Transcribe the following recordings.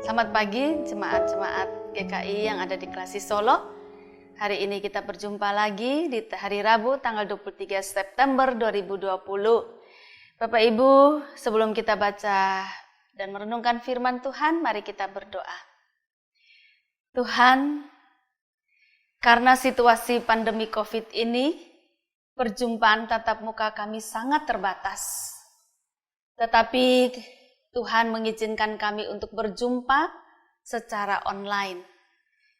Selamat pagi jemaat-jemaat GKI yang ada di Klasi Solo. Hari ini kita berjumpa lagi di hari Rabu tanggal 23 September 2020. Bapak Ibu, sebelum kita baca dan merenungkan firman Tuhan, mari kita berdoa. Tuhan, karena situasi pandemi COVID ini, perjumpaan tatap muka kami sangat terbatas. Tetapi Tuhan mengizinkan kami untuk berjumpa secara online.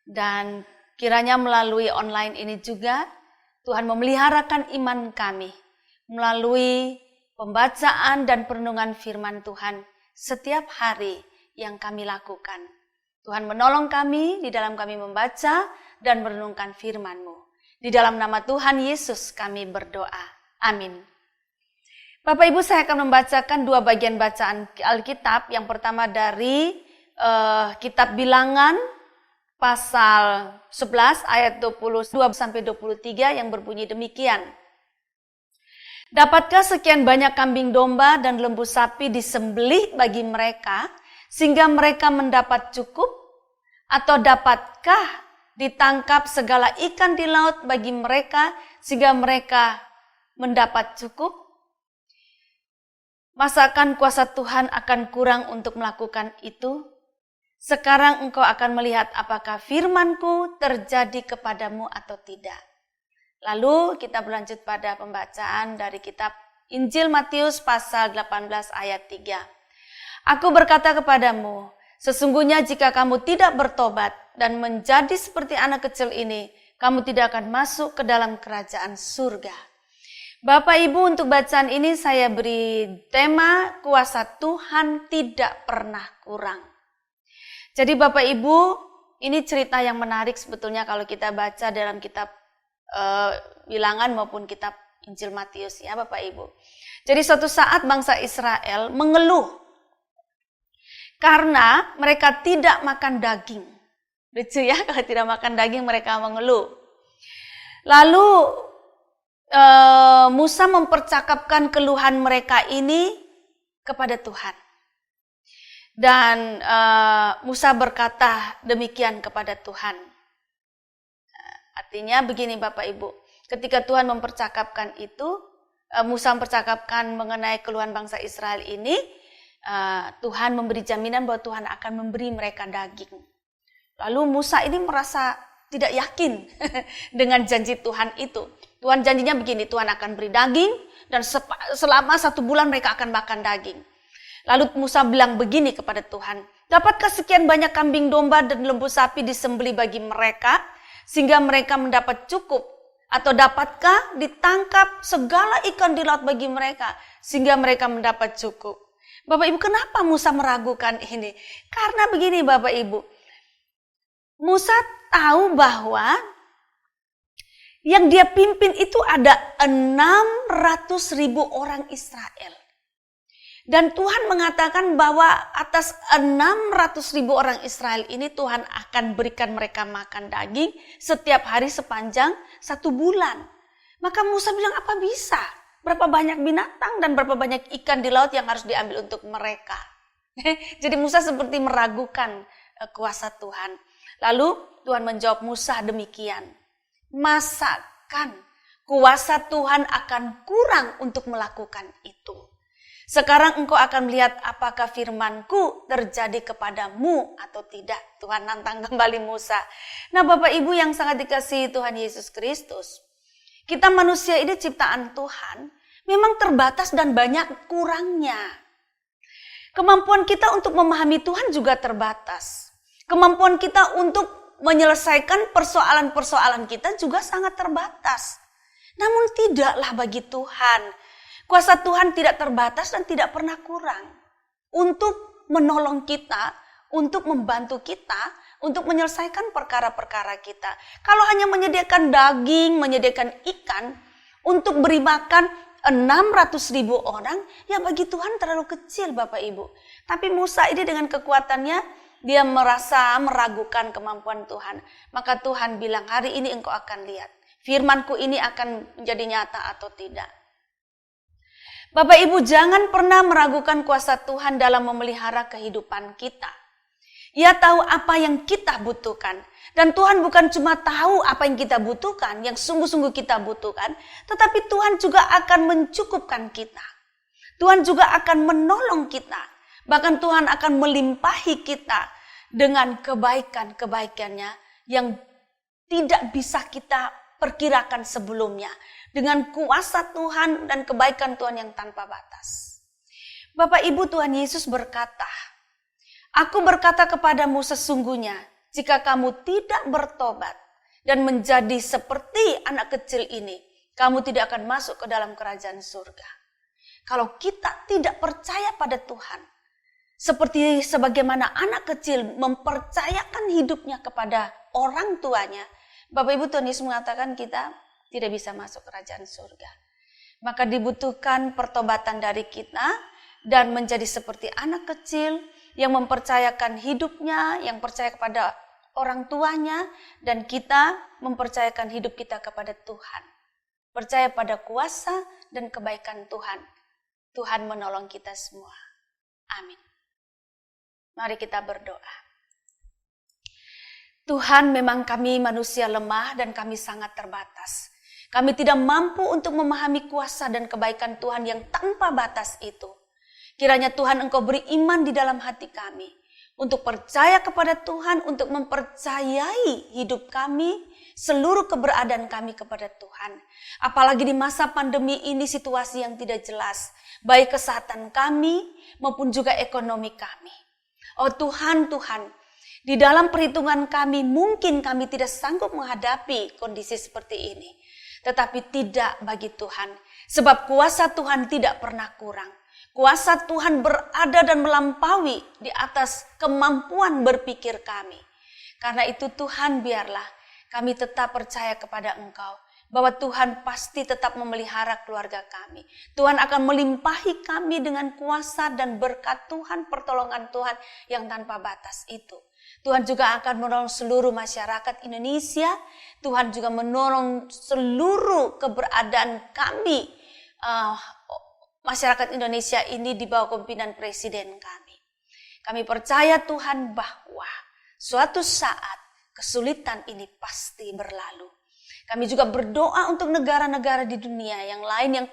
Dan kiranya melalui online ini juga Tuhan memeliharakan iman kami melalui pembacaan dan perenungan firman Tuhan setiap hari yang kami lakukan. Tuhan menolong kami di dalam kami membaca dan merenungkan firman-Mu. Di dalam nama Tuhan Yesus kami berdoa. Amin. Bapak Ibu, saya akan membacakan dua bagian bacaan Alkitab. Yang pertama dari kitab Bilangan pasal 11 ayat 22 sampai 23 yang berbunyi demikian. Dapatkah sekian banyak kambing domba dan lembu sapi disembelih bagi mereka sehingga mereka mendapat cukup? Atau dapatkah ditangkap segala ikan di laut bagi mereka sehingga mereka mendapat cukup? Masakan kuasa Tuhan akan kurang untuk melakukan itu? Sekarang engkau akan melihat apakah firman-Ku terjadi kepadamu atau tidak. Lalu kita berlanjut pada pembacaan dari kitab Injil Matius pasal 18 ayat 3. Aku berkata kepadamu, sesungguhnya jika kamu tidak bertobat dan menjadi seperti anak kecil ini, kamu tidak akan masuk ke dalam kerajaan surga. Bapak Ibu, untuk bacaan ini saya beri tema kuasa Tuhan tidak pernah kurang. Jadi Bapak Ibu, ini cerita yang menarik sebetulnya kalau kita baca dalam kitab Bilangan maupun kitab Injil Matius ya Bapak Ibu. Jadi suatu saat bangsa Israel mengeluh karena mereka tidak makan daging. Lucu ya, kalau tidak makan daging mereka mengeluh. Lalu Musa mempercakapkan keluhan mereka ini kepada Tuhan. Dan Musa berkata demikian kepada Tuhan. Artinya begini Bapak Ibu, ketika Tuhan mempercakapkan itu, Musa mempercakapkan mengenai keluhan bangsa Israel ini, Tuhan memberi jaminan bahwa Tuhan akan memberi mereka daging. Lalu Musa ini merasa tidak yakin dengan janji Tuhan itu. Tuhan janjinya begini, Tuhan akan beri daging dan selama 1 bulan mereka akan makan daging. Lalu Musa bilang begini kepada Tuhan, dapatkah sekian banyak kambing domba dan lembu sapi disembelih bagi mereka sehingga mereka mendapat cukup? Atau dapatkah ditangkap segala ikan di laut bagi mereka sehingga mereka mendapat cukup? Bapak Ibu, kenapa Musa meragukan ini? Karena begini Bapak Ibu, Musa tahu bahwa yang dia pimpin itu ada 600.000 orang Israel. Dan Tuhan mengatakan bahwa atas 600.000 orang Israel ini Tuhan akan berikan mereka makan daging setiap hari sepanjang 1 bulan. Maka Musa bilang, apa bisa? Berapa banyak binatang dan berapa banyak ikan di laut yang harus diambil untuk mereka? Jadi Musa seperti meragukan kuasa Tuhan. Lalu Tuhan menjawab Musa demikian. Masakan kuasa Tuhan akan kurang untuk melakukan itu? Sekarang engkau akan melihat apakah firman-Ku terjadi kepadamu atau tidak. Tuhan nantang kembali Musa. Nah Bapak Ibu yang sangat dikasihi Tuhan Yesus Kristus, kita manusia ini ciptaan Tuhan memang terbatas dan banyak kurangnya. Kemampuan kita untuk memahami Tuhan juga terbatas. Kemampuan kita untuk menyelesaikan persoalan-persoalan kita juga sangat terbatas. Namun tidaklah bagi Tuhan. Kuasa Tuhan tidak terbatas dan tidak pernah kurang. Untuk menolong kita, untuk membantu kita, untuk menyelesaikan perkara-perkara kita. Kalau hanya menyediakan daging, menyediakan ikan, untuk beri makan 600.000 orang, ya bagi Tuhan terlalu kecil Bapak Ibu. Tapi Musa ini dengan kekuatannya, dia merasa meragukan kemampuan Tuhan. Maka Tuhan bilang, hari ini engkau akan lihat. Firman-Ku ini akan menjadi nyata atau tidak. Bapak Ibu, jangan pernah meragukan kuasa Tuhan dalam memelihara kehidupan kita. Ia tahu apa yang kita butuhkan. Dan Tuhan bukan cuma tahu apa yang kita butuhkan, yang sungguh-sungguh kita butuhkan, tetapi Tuhan juga akan mencukupkan kita. Tuhan juga akan menolong kita. Bahkan Tuhan akan melimpahi kita dengan kebaikan-kebaikannya yang tidak bisa kita perkirakan sebelumnya. Dengan kuasa Tuhan dan kebaikan Tuhan yang tanpa batas. Bapak Ibu, Tuhan Yesus berkata, "Aku berkata kepadamu sesungguhnya, jika kamu tidak bertobat dan menjadi seperti anak kecil ini, kamu tidak akan masuk ke dalam kerajaan surga." Kalau kita tidak percaya pada Tuhan, seperti sebagaimana anak kecil mempercayakan hidupnya kepada orang tuanya, Bapak Ibu, Tuhan Yesus mengatakan kita tidak bisa masuk kerajaan surga. Maka dibutuhkan pertobatan dari kita dan menjadi seperti anak kecil yang mempercayakan hidupnya, yang percaya kepada orang tuanya, dan kita mempercayakan hidup kita kepada Tuhan. Percaya pada kuasa dan kebaikan Tuhan. Tuhan menolong kita semua. Amin. Mari kita berdoa. Tuhan, memang kami manusia lemah dan kami sangat terbatas. Kami tidak mampu untuk memahami kuasa dan kebaikan Tuhan yang tanpa batas itu. Kiranya Tuhan Engkau beri iman di dalam hati kami untuk percaya kepada Tuhan, untuk mempercayai hidup kami, seluruh keberadaan kami kepada Tuhan. Apalagi di masa pandemi ini, situasi yang tidak jelas, baik kesehatan kami maupun juga ekonomi kami. Oh Tuhan, di dalam perhitungan kami mungkin kami tidak sanggup menghadapi kondisi seperti ini. Tetapi tidak bagi Tuhan, sebab kuasa Tuhan tidak pernah kurang. Kuasa Tuhan berada dan melampaui di atas kemampuan berpikir kami. Karena itu Tuhan, biarlah kami tetap percaya kepada Engkau, bahwa Tuhan pasti tetap memelihara keluarga kami. Tuhan akan melimpahi kami dengan kuasa dan berkat Tuhan, pertolongan Tuhan yang tanpa batas itu. Tuhan juga akan menolong seluruh masyarakat Indonesia. Tuhan juga menolong seluruh keberadaan kami, masyarakat Indonesia ini di bawah kepemimpinan Presiden kami. Kami percaya Tuhan bahwa suatu saat kesulitan ini pasti berlalu. Kami juga berdoa untuk negara-negara di dunia yang lain yang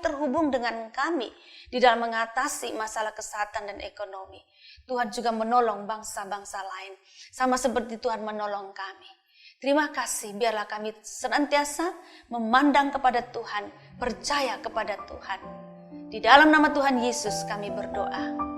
terhubung dengan kami di dalam mengatasi masalah kesehatan dan ekonomi. Tuhan juga menolong bangsa-bangsa lain, sama seperti Tuhan menolong kami. Terima kasih, biarlah kami senantiasa memandang kepada Tuhan, percaya kepada Tuhan. Di dalam nama Tuhan Yesus kami berdoa.